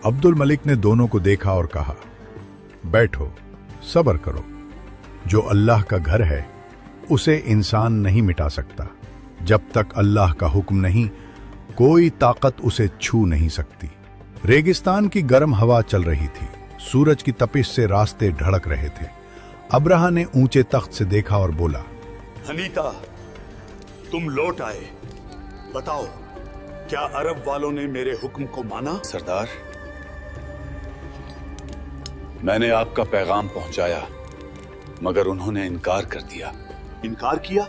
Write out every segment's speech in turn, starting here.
अब्दुल मलिक ने दोनों को देखा और कहा, बैठो, सब्र करो। जो अल्लाह का घर है उसे इंसान नहीं मिटा सकता। जब तक अल्लाह का हुक्म नहीं, कोई ताकत उसे छू नहीं सकती। रेगिस्तान की गर्म हवा चल रही थी। सूरज की तपिश से रास्ते ढड़क रहे थे। अब्राहा ने ऊंचे तख्त से देखा और बोला, हनीता, तुम लौट आए। बताओ, क्या अरब वालों ने मेरे हुक्म को माना? सरदार, मैंने आपका पैगाम पहुंचाया, मगर उन्होंने इनकार कर दिया। इनकार किया?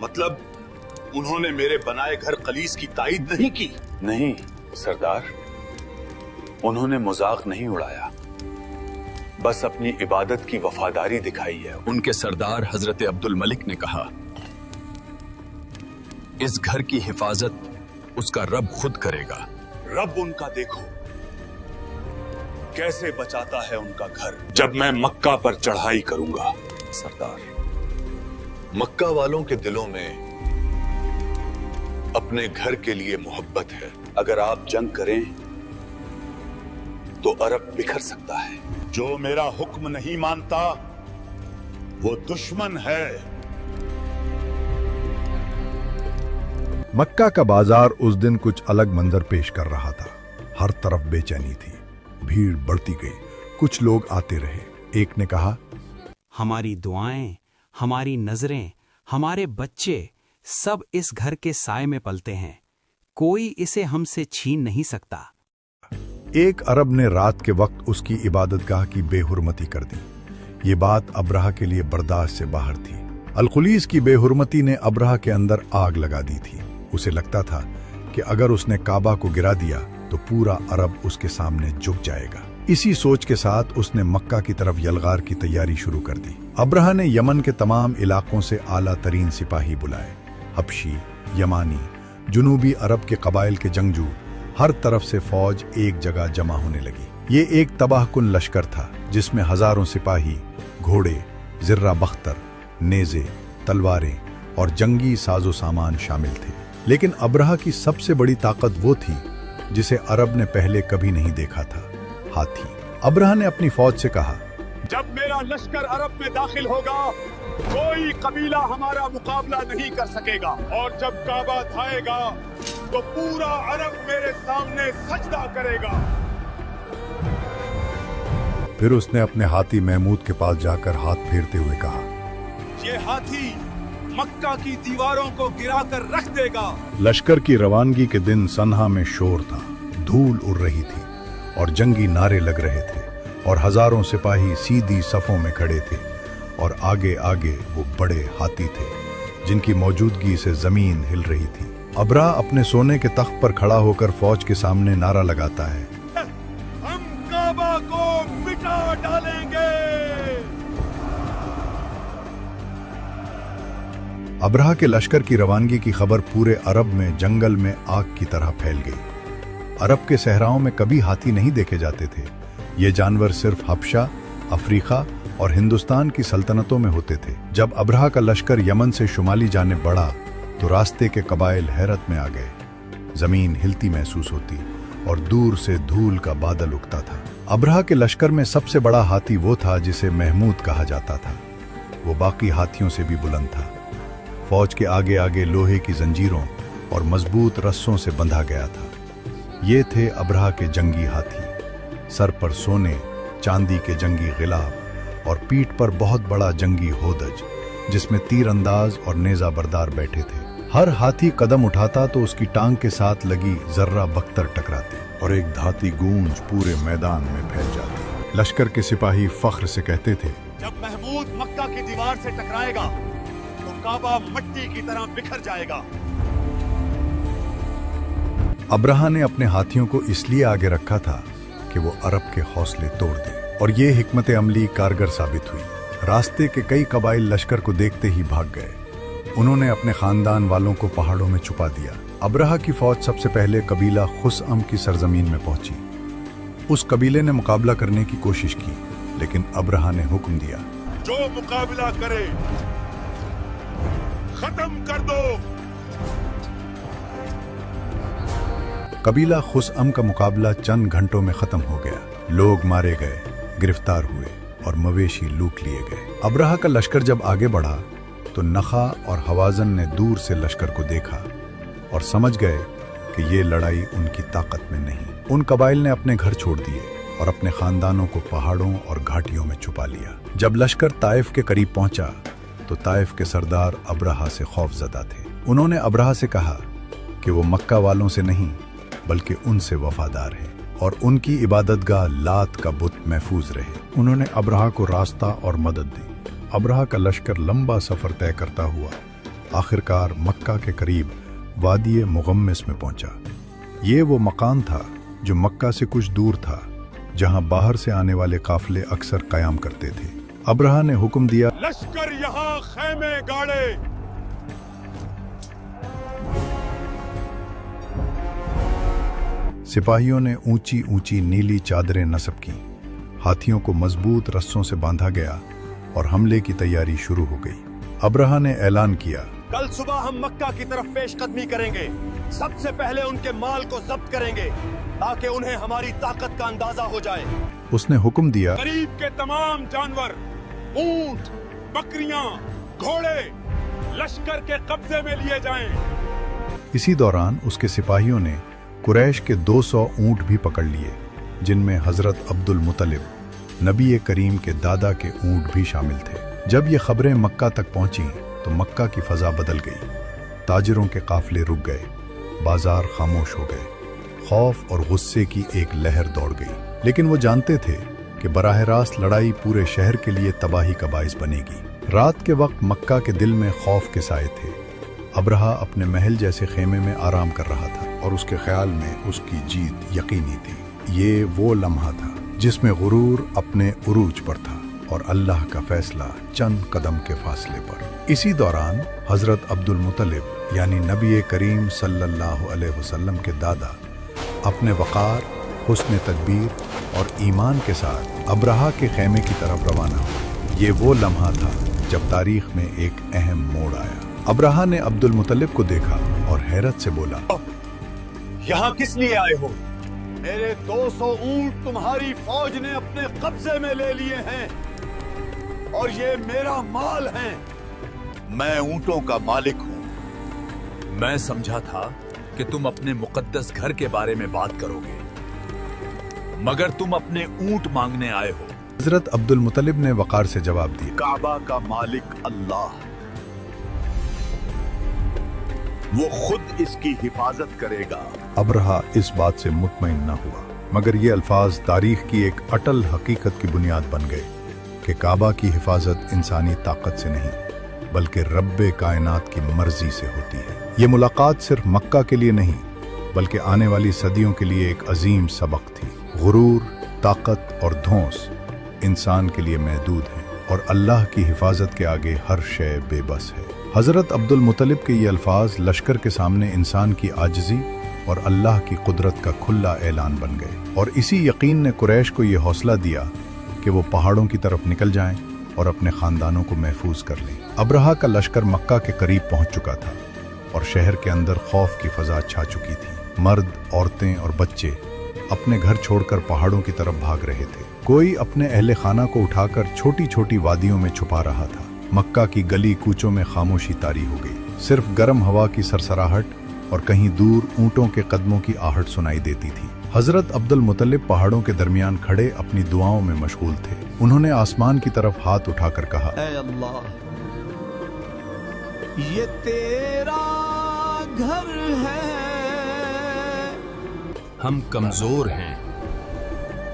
मतलब उन्होंने मेरे बनाए घर कलीस की ताईद नहीं की? नहीं सरदार, उन्होंने मजाक नहीं उड़ाया, बस अपनी इबादत की वफादारी दिखाई है। उनके सरदार हजरत अब्दुल मलिक ने कहा, इस घर की हिफाजत उसका रब खुद करेगा। रब उनका देखो कैसे बचाता है उनका घर, जब मैं मक्का पर चढ़ाई करूंगा। सरदार, मक्का वालों के दिलों में अपने घर के लिए मोहब्बत है। अगर आप जंग करें तो अरब बिखर सकता है। जो मेरा हुक्म नहीं मानता वो दुश्मन है। मक्का का बाजार उस दिन कुछ अलग मंजर पेश कर रहा था। हर तरफ बेचैनी थी, भीड़ बढ़ती गई, कुछ लोग आते रहे। एक ने कहा, हमारी दुआएं, हमारी नजरें, हमारे बच्चे सब इस घर के साए में पलते हैं, कोई इसे हमसे छीन नहीं सकता। एक अरब ने रात के वक्त उसकी इबादतगाह की बेहुरमती कर दी। ये बात अब्राहा के लिए बर्दाश्त से बाहर थी। अलखुलीस की बेहुरमती ने अब्राहा के अंदर आग लगा दी थी। उसे लगता था कि अगर उसने काबा को गिरा दिया तो पूरा अरब उसके सामने झुक जाएगा। इसी सोच के साथ उसने मक्का की तरफ यलगार की तैयारी शुरू कर दी। अब्राहा ने यमन के तमाम इलाकों से आला तरीन सिपाही बुलाए। हबशी, यमानी, जुनूबी अरब के कबाइल के जंगजू, हर तरफ से फौज एक जगह जमा होने लगी। ये एक तबाहकुन लश्कर था जिसमें हजारों सिपाही, घोड़े, जिर्रा बख्तर, नेजे, तलवारें और जंगी साजो सामान शामिल थे। लेकिन अब्राहा की सबसे बड़ी ताकत वो थी जिसे अरब ने पहले कभी नहीं देखा था, हाथी। अब्राहा ने अपनी फौज से कहा, जब मेरा लश्कर अरब में दाखिल होगा कोई कबीला हमारा मुकाबला नहीं कर सकेगा, और जब काबा ढाएगा तो पूरा अरब मेरे सामने सजदा करेगा। फिर उसने अपने हाथी महमूद के पास जाकर हाथ फेरते हुए कहा, ये हाथी मक्का की दीवारों को गिराकर रख देगा। लश्कर की रवानगी के दिन सन्हा में शोर था, धूल उड़ रही थी और जंगी नारे लग रहे थे, और हजारों सिपाही सीधी सफों में खड़े थे, और आगे आगे वो बड़े हाथी थे जिनकी मौजूदगी से जमीन हिल रही थी। अब्राहा अपने सोने के तख्त पर खड़ा होकर फौज के सामने नारा लगाता है, हम काबा को मिटा डालेंगे। अब्राहा के लश्कर की रवानगी की खबर पूरे अरब में जंगल में आग की तरह फैल गई। अरब के सहराओं में कभी हाथी नहीं देखे जाते थे। ये जानवर सिर्फ हबशा, अफ्रीका और हिंदुस्तान की सल्तनतों में होते थे। जब अब्राहा का लश्कर यमन से शुमाली जाने बढ़ा तो रास्ते के कबाइल हैरत में आ गए। जमीन हिलती महसूस होती और दूर से धूल का बादल उगता था। अब्राहा के लश्कर में सबसे बड़ा हाथी वो था जिसे महमूद कहा जाता था। वो बाकी हाथियों से भी बुलंद था। फौज के आगे आगे लोहे की जंजीरों और मजबूत रस्सों से बंधा गया था। ये थे अब्राहा के जंगी हाथी। सर पर सोने चांदी के जंगी गिलाफ और पीठ पर बहुत बड़ा जंगी होदज जिसमें तीर अंदाज और नेजा बरदार बैठे थे। हर हाथी कदम उठाता तो उसकी टांग के साथ लगी जर्रा बख्तर टकराती और एक धाती गूंज पूरे मैदान में फैल जाती। लश्कर के सिपाही फख्र से कहते थे, जब महमूद मक्का की दीवार से टकराएगा तो काबा मिट्टी की तरह बिखर जाएगा। अब्राहा ने अपने हाथियों को इसलिए आगे रखा था कि वो अरब के हौसले तोड़ दे, और ये हिकमत अमली कारगर साबित हुई। रास्ते के कई कबाइल लश्कर को देखते ही भाग गए। उन्होंने अपने खानदान वालों को पहाड़ों में छुपा दिया। अब्राहा की फौज सबसे पहले कबीला खुसअम की सरजमीन में पहुंची। उस कबीले ने मुकाबला करने की कोशिश की, लेकिन अब्राहा ने हुक्म दिया, जो मुकाबला करे खत्म कर दो। कबीला खुसअम का मुकाबला चंद घंटों में खत्म हो गया। लोग मारे गए, गिरफ्तार हुए और मवेशी लूट लिए गए। अब्राहा का लश्कर जब आगे बढ़ा तो नखा और हवाजन ने दूर से लश्कर को देखा और समझ गए कि ये लड़ाई उनकी ताकत में नहीं। उन कबाइल ने अपने घर छोड़ दिए और अपने खानदानों को पहाड़ों और घाटियों में छुपा लिया। जब लश्कर ताइफ के करीब पहुंचा तो ताइफ के सरदार अब्राहा से खौफजदा थे। उन्होंने अब्राहा से कहा कि वो मक्का वालों से नहीं बल्कि उनसे वफादार है और उनकी इबादतगाह लात का बुत महफूज रहे। उन्होंने अब्राहा को रास्ता और मदद दी। अब्राहा का लश्कर लंबा सफर तय करता हुआ आखिरकार मक्का के करीब वादी मुगम्मिस में पहुंचा। ये वो मकान था जो मक्का से कुछ दूर था, जहां बाहर से आने वाले काफिले अक्सर कयाम करते थे। अब्राहा ने हुक्म दिया, लश्कर यहाँ खैमे गाड़े। सिपाहियों ने ऊंची ऊंची नीली चादरें नस्ब की, हाथियों को मजबूत रस्सों से बांधा गया और हमले की तैयारी शुरू हो गई। अब्राहा ने ऐलान किया, कल सुबह हम मक्का की तरफ पेशकदमी करेंगे। सबसे पहले उनके माल को जब्त करेंगे ताकि उन्हें हमारी ताकत का अंदाजा हो जाए। उसने हुक्म दिया, करीब के तमाम जानवर, ऊंट, बकरियां, घोड़े लश्कर के कब्जे में लिए जाएं। इसी दौरान उसके सिपाहियों ने कुरैश के 200 ऊंट भी पकड़ लिए, जिनमें हजरत अब्दुल मुतलिब नबी करीम के दादा के ऊंट भी शामिल थे। जब ये खबरें मक्का तक पहुंची तो मक्का की फजा बदल गई। ताजिरों के काफिले रुक गए, बाजार खामोश हो गए, खौफ और गुस्से की एक लहर दौड़ गई। लेकिन वो जानते थे कि बराह रास्त लड़ाई पूरे शहर के लिए तबाही का बाइस बनेगी। रात के वक्त मक्का के दिल में खौफ के साए थे। अब्राहा अपने महल जैसे खेमे में आराम कर रहा था और उसके ख्याल में उसकी जीत यकीनी थी। ये वो लम्हा था जिसमें गुरूर अपने उरूज पर था और अल्लाह का फैसला चंद कदम के फासले पर। इसी दौरान हजरत अब्दुल मुतलिब यानी नबी करीम सल्लल्लाहु अलैहि वसल्लम के दादा अपने वक़ार, हुस्न तदबीर और ईमान के साथ अब्राहा के खेमे की तरफ रवाना हुए। ये वो लम्हा था जब तारीख में एक अहम मोड़ आया। अब्राहा ने अब्दुल मुतलिब को देखा और हैरत से बोला, यहाँ किस लिए आए हो? मेरे 200 ऊंट तुम्हारी फौज ने अपने कब्जे में ले लिए हैं और ये मेरा माल है। मैं ऊंटों का मालिक हूं। मैं समझा था कि तुम अपने मुकद्दस घर के बारे में बात करोगे, मगर तुम अपने ऊंट मांगने आए हो। हजरत अब्दुल मुतलिब ने वक़ार से जवाब दिया, काबा का मालिक अल्लाह, वो खुद इसकी हिफाजत करेगा। अब्राहा इस बात से मुतमईन न हुआ, मगर ये अल्फाज तारीख की एक अटल हकीकत की बुनियाद बन गए कि काबा की हिफाजत इंसानी ताकत से नहीं बल्कि रब्बे कायनात की मर्जी से होती है। ये मुलाकात सिर्फ मक्का के लिए नहीं बल्कि आने वाली सदियों के लिए एक अजीम सबक थी। गुरूर, ताकत और धौंस इंसान के लिए महदूद है और अल्लाह की हिफाजत के आगे हर शय बेबस है। हजरत अब्दुल मुतलिब के ये अल्फाज लश्कर के सामने इंसान की आजिज़ी और अल्लाह की कुदरत का खुला ऐलान बन गए और इसी यकीन ने कुरैश को ये हौसला दिया कि वो पहाड़ों की तरफ निकल जाएं और अपने खानदानों को महफूज कर लें। अब्राहा का लश्कर मक्का के करीब पहुंच चुका था और शहर के अंदर खौफ की फजा छा चुकी थी। मर्द, औरतें और बच्चे अपने घर छोड़कर पहाड़ों की तरफ भाग रहे थे। कोई अपने अहले खाना को उठाकर छोटी छोटी वादियों में छुपा रहा था। मक्का की गली कूचों में खामोशी तारी हो गई। सिर्फ गर्म हवा की सरसराहट और कहीं दूर ऊंटों के कदमों की आहट सुनाई देती थी। हजरत अब्दुल मुतलिब पहाड़ों के दरमियान खड़े अपनी दुआओं में मशगूल थे। उन्होंने आसमान की तरफ हाथ उठाकर कहा, ऐ अल्लाह, ये तेरा घर है। हम कमजोर हैं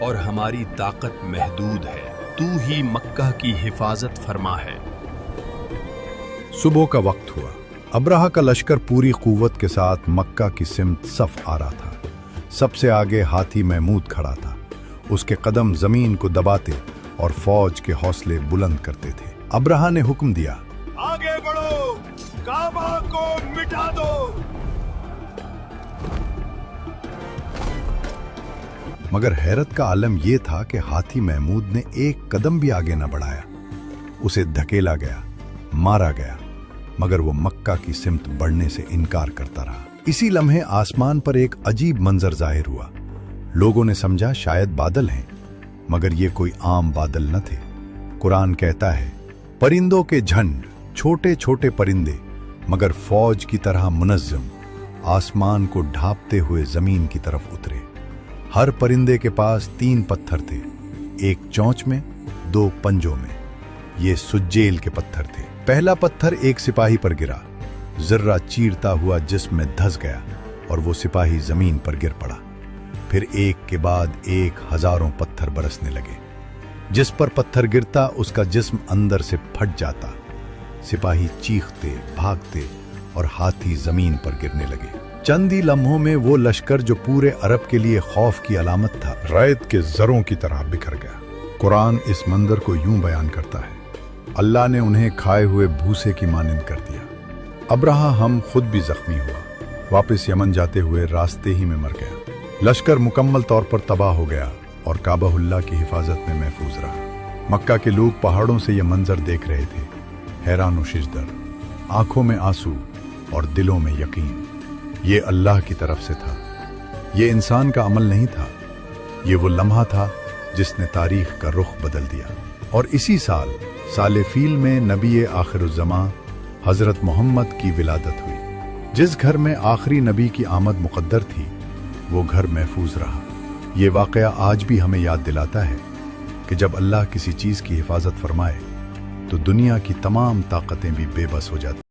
और हमारी ताकत महदूद है। तू ही मक्का की हिफाजत फरमा है। सुबह का वक्त हुआ। अब्राहा का लश्कर पूरी कुव्वत के साथ मक्का की सिमत सफ आ रहा था। सबसे आगे हाथी महमूद खड़ा था। उसके कदम जमीन को दबाते और फौज के हौसले बुलंद करते थे। अब्राहा ने हुक्म दिया, आगे बढ़ो, काबा को मिटा दो। मगर हैरत का आलम यह था कि हाथी महमूद ने एक कदम भी आगे न बढ़ाया। उसे धकेला गया, मारा गया, मगर वो मक्का की सिमत बढ़ने से इनकार करता रहा। इसी लम्हे आसमान पर एक अजीब मंजर जाहिर हुआ। लोगों ने समझा शायद बादल हैं, मगर ये कोई आम बादल न थे। कुरान कहता है, परिंदों के झंड, छोटे छोटे परिंदे मगर फौज की तरह मुनज्जम, आसमान को ढांपते हुए जमीन की तरफ उतरे। हर परिंदे के पास 3 पत्थर थे, एक चोंच में, 2 पंजों में। ये सुज्जेल के पत्थर थे। पहला पत्थर एक सिपाही पर गिरा, जर्रा चीरता हुआ जिस्म में धंस गया और वो सिपाही जमीन पर गिर पड़ा। फिर एक के बाद एक हजारों पत्थर बरसने लगे। जिस पर पत्थर गिरता उसका जिस्म अंदर से फट जाता। सिपाही चीखते, भागते और हाथी जमीन पर गिरने लगे। चंद ही लम्हों में वो लश्कर जो पूरे अरब के लिए खौफ की अलामत था, रैत के जरों की तरह बिखर गया। कुरान इस मंजर को यूं बयान करता है, अल्लाह ने उन्हें खाए हुए भूसे की मानिंद कर दिया। अब्राहा हम खुद भी जख्मी हुआ, वापस यमन जाते हुए रास्ते ही में मर गया। लश्कर मुकम्मल तौर पर तबाह हो गया और काबाहुल्लाह की हिफाजत में महफूज रहा। मक्का के लोग पहाड़ों से यह मंजर देख रहे थे, हैरान व शिजदर, आंखों में आंसू और दिलों में यकीन। ये अल्लाह की तरफ से था, ये इंसान का अमल नहीं था। ये वो लम्हा था जिसने तारीख का रुख बदल दिया। और इसी साल साले फील में नबी आखिरुज़्ज़मां हजरत मोहम्मद की विलादत हुई। जिस घर में आखिरी नबी की आमद मुक़द्दर थी, वो घर महफूज रहा। ये वाक़या आज भी हमें याद दिलाता है कि जब अल्लाह किसी चीज़ की हिफाजत फरमाए तो दुनिया की तमाम ताकतें भी बेबस हो जाती।